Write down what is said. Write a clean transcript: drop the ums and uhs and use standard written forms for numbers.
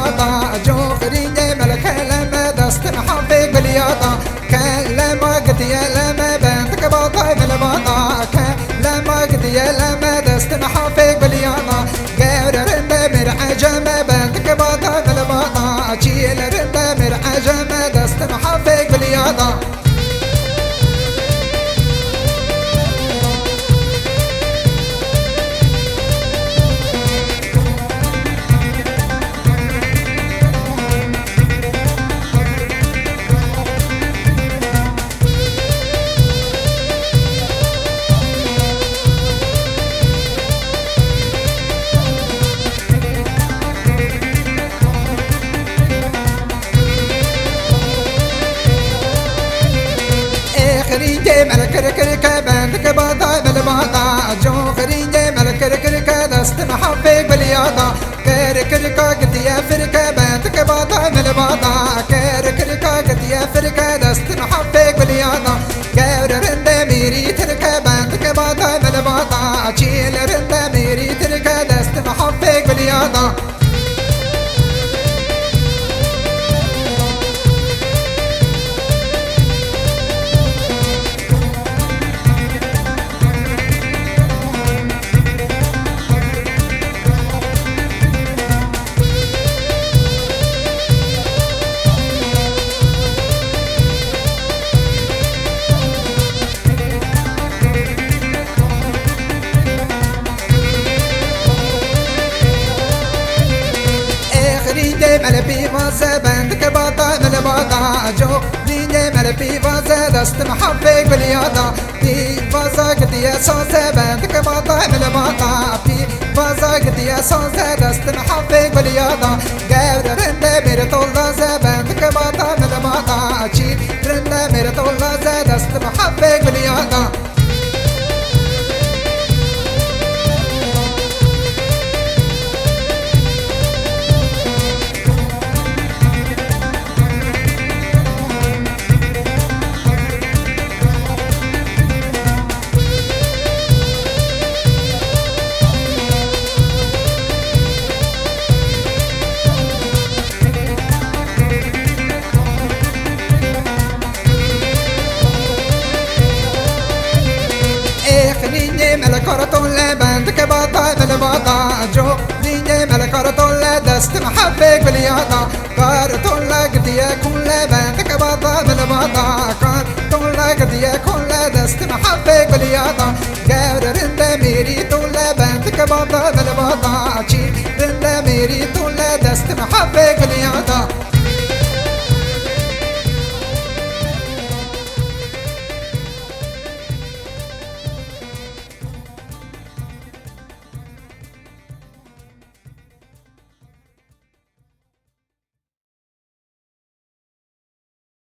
بالباطا جوخريني ملك لما دست محفق بالياطا لما قد يا لما بنتك باطا بالباطا لما قد يا لما دست محفق بالياطا غير رند مرعجم بنتك باطا بالباطا شيل رند مرعجم دست محفق بالياطا خريجي ملك ركركة بندك باطا بالباطا جو خريجي ملك ركركة دست محفق بالياطا كركركة قد يا فركة بندك باطا بالباطا كركركة قد يا فركة دست محفق بالياطا كور رند ميري تركة بندك باطا بالباطا شيل رند ميري تركة دست محفق بالياطا خريجي ملبي فازة بندك باطا بالباطا جو خريجي ملبي فازة دست محفق بالياطا في فازة قد يا صوصة بندك باطا بالباطا في فازة قد يا صوصة دست محفق بالياطا غير رند ميرت الله بندك باطا بالباطا شي رند ميرت الله دست محفق بالياطا خريجي ملك رطولة بندك باطا بالباطا جو خريجي ملك رطولة دست محفق بالياطا كارطولة قد يكون بندك باطا بالباطا كارطولة قد يكون دست محفق بالياطا غير رند ميري طولة بندك باطا بالباطا شي رند ميري طولة دست محفق بالياطا